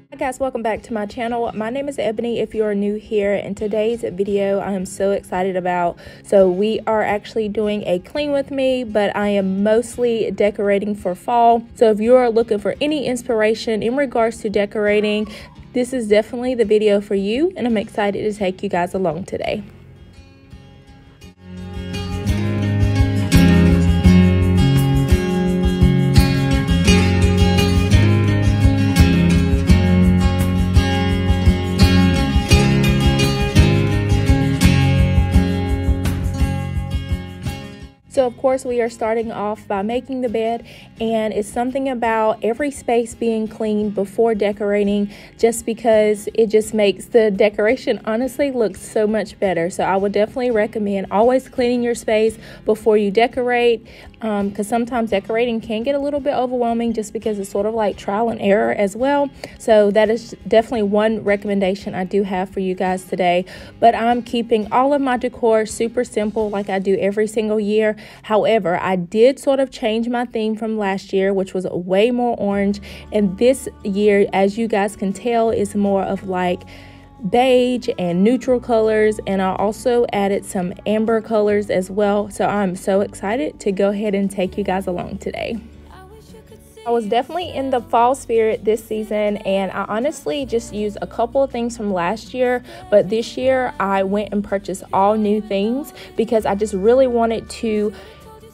Hi guys, welcome back to my channel. My name is Ebony if you're new here. In today's video I am so excited about. So we are actually doing a clean with me, but I am mostly decorating for fall. So if you are looking for any inspiration in regards to decorating, this is definitely the video for you, and I'm excited to take you guys along today. So of course we are starting off by making the bed, and it's something about every space being clean before decorating, just because it just makes the decoration honestly look so much better. So I would definitely recommend always cleaning your space before you decorate, because sometimes decorating can get a little bit overwhelming just because it's sort of like trial and error as well. So that is definitely one recommendation I do have for you guys today. But I'm keeping all of my decor super simple like I do every single year. However, I did sort of change my theme from last year, which was way more orange, and this year, as you guys can tell, is more of like beige and neutral colors, and I also added some amber colors as well. So I'm so excited to go ahead and take you guys along today. I was definitely in the fall spirit this season, and I honestly just used a couple of things from last year, but this year I went and purchased all new things because I just really wanted to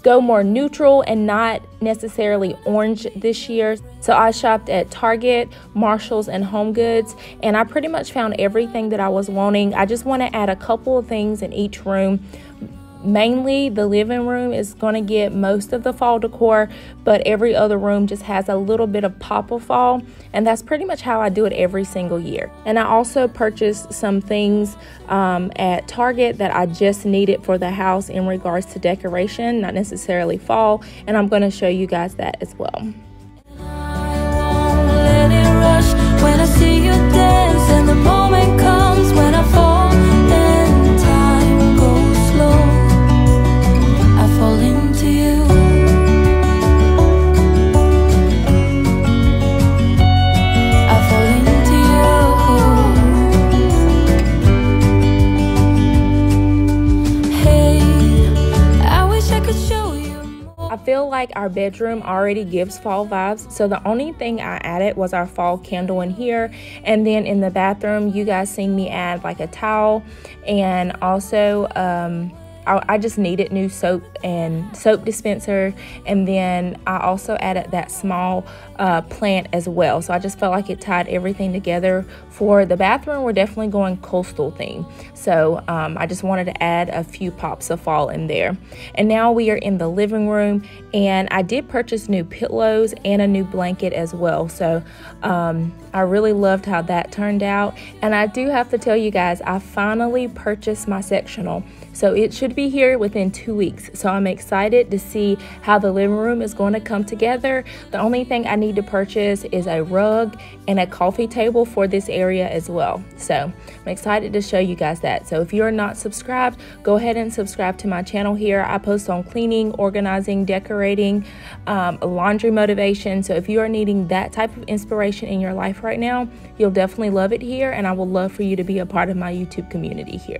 go more neutral and not necessarily orange this year. So I shopped at Target, Marshalls, and HomeGoods, and I pretty much found everything that I was wanting. I just want to add a couple of things in each room. Mainly the living room is going to get most of the fall decor, but every other room just has a little bit of pop of fall, and that's pretty much how I do it every single year. And I also purchased some things at Target that I just needed for the house in regards to decoration, not necessarily fall, and I'm going to show you guys that as well. When I see you dance and the moment comes when I fall and time goes slow, I fall into you. I fall into you. Hey, I wish I could show you. I feel like our bedroom already gives fall vibes, so the only thing I added was our fall candle in here. And then in the bathroom, you guys seen me add like a towel, and also I just needed new soap and soap dispenser, and then I also added that small plant as well. So I just felt like it tied everything together. For the bathroom, we're definitely going coastal theme, so I just wanted to add a few pops of fall in there. And now we are in the living room, and I did purchase new pillows and a new blanket as well. So I really loved how that turned out. And I do have to tell you guys, I finally purchased my sectional. So it should be here within 2 weeks. So I'm excited to see how the living room is going to come together. The only thing I need to purchase is a rug and a coffee table for this area as well. So I'm excited to show you guys that. So if you're not subscribed, go ahead and subscribe to my channel here. I post on cleaning, organizing, decorating, laundry motivation. So if you are needing that type of inspiration in your life right now, you'll definitely love it here, and I would love for you to be a part of my YouTube community here.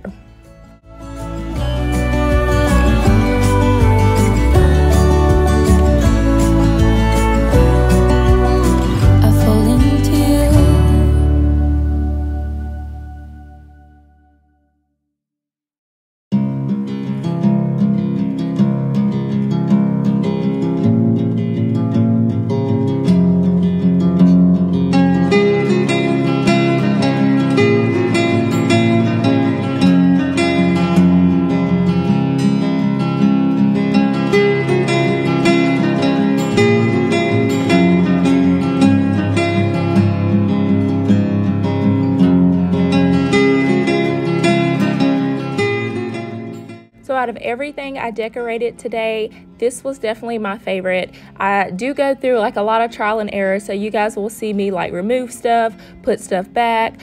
everything I decorated today, this was definitely my favorite. I do go through like a lot of trial and error, so you guys will see me like remove stuff, put stuff back,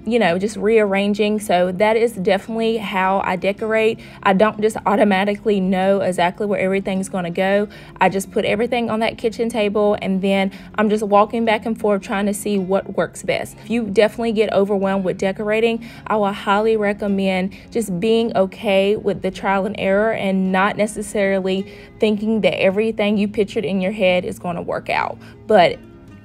you know, just rearranging. So that is definitely how I decorate. I don't just automatically know exactly where everything's going to go. I just put everything on that kitchen table, and then I'm just walking back and forth trying to see what works best. If you definitely get overwhelmed with decorating, I will highly recommend just being okay with the trial and error and not necessarily thinking that everything you pictured in your head is going to work out. But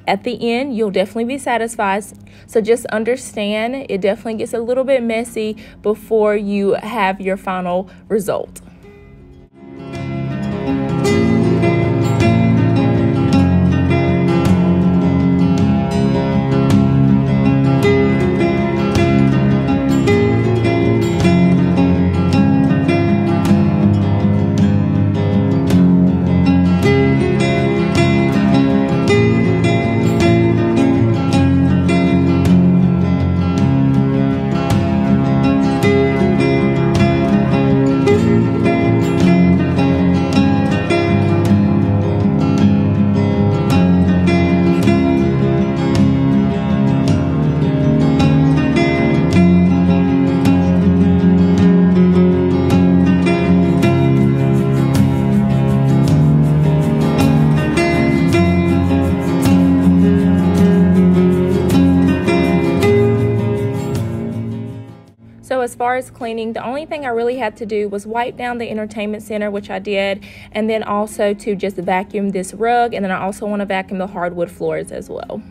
at the end, you'll definitely be satisfied. So just understand it definitely gets a little bit messy before you have your final result. So as far as cleaning, the only thing I really had to do was wipe down the entertainment center, which I did, and then also to just vacuum this rug, and then I also want to vacuum the hardwood floors as well.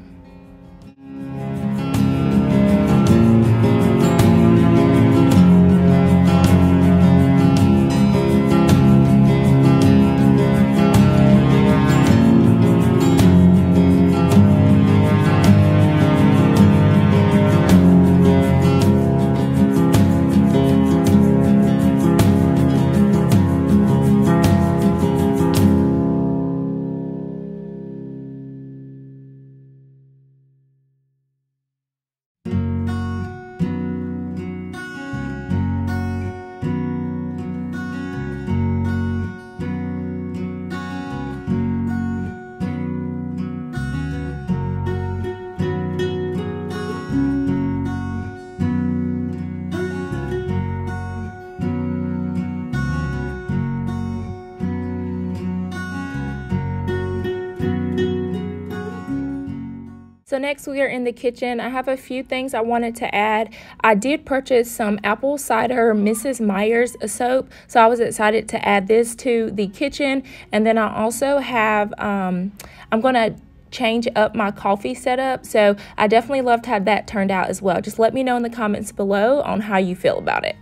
So next we are in the kitchen. I have a few things I wanted to add. I did purchase some apple cider Mrs. Meyer's soap, so I was excited to add this to the kitchen. And then I also have, I'm going to change up my coffee setup, so I definitely loved how that turned out as well. Just let me know in the comments below on how you feel about it.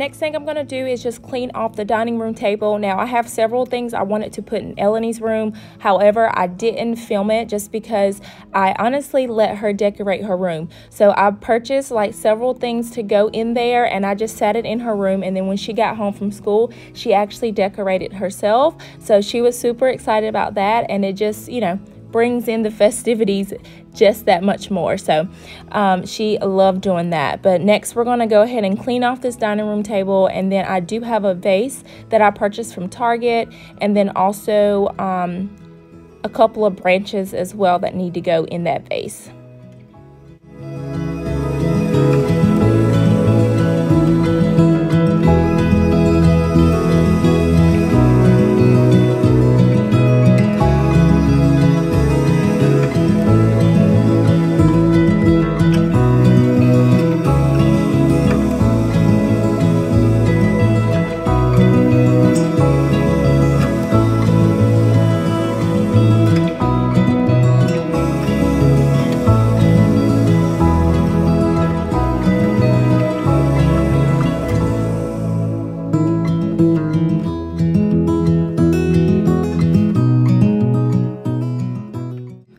next thing I'm going to do is just clean off the dining room table. Now, I have several things I wanted to put in Eleni's room. However, I didn't film it just because I honestly let her decorate her room. So I purchased like several things to go in there, and I just sat it in her room. And then when she got home from school, she actually decorated herself. So she was super excited about that, and it just, you know, brings in the festivities just that much more. So she loved doing that. But next we're going to go ahead and clean off this dining room table, and then I do have a vase that I purchased from Target, and then also a couple of branches as well that need to go in that vase.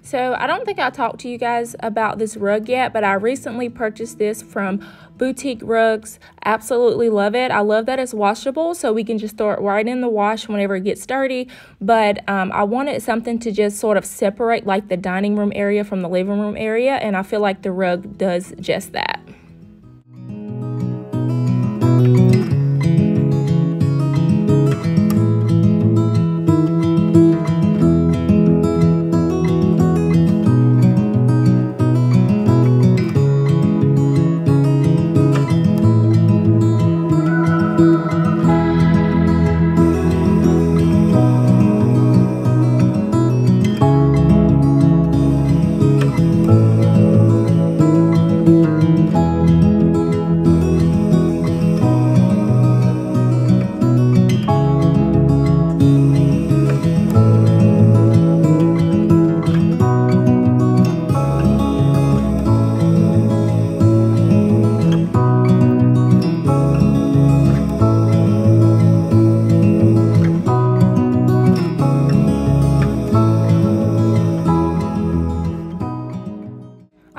So I don't think I talked to you guys about this rug yet, but I recently purchased this from Boutique Rugs. Absolutely love it. I love that it's washable, so we can just throw it right in the wash whenever it gets dirty. But I wanted something to just sort of separate like the dining room area from the living room area, and I feel like the rug does just that.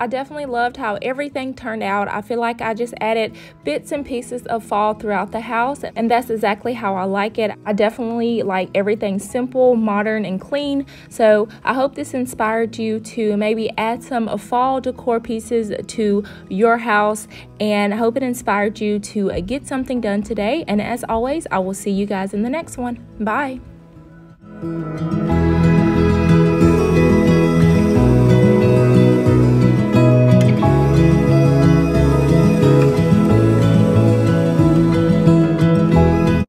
I definitely loved how everything turned out. I feel like I just added bits and pieces of fall throughout the house, and that's exactly how I like it. I definitely like everything simple, modern, and clean. So I hope this inspired you to maybe add some fall decor pieces to your house, and I hope it inspired you to get something done today. And as always, I will see you guys in the next one. Bye.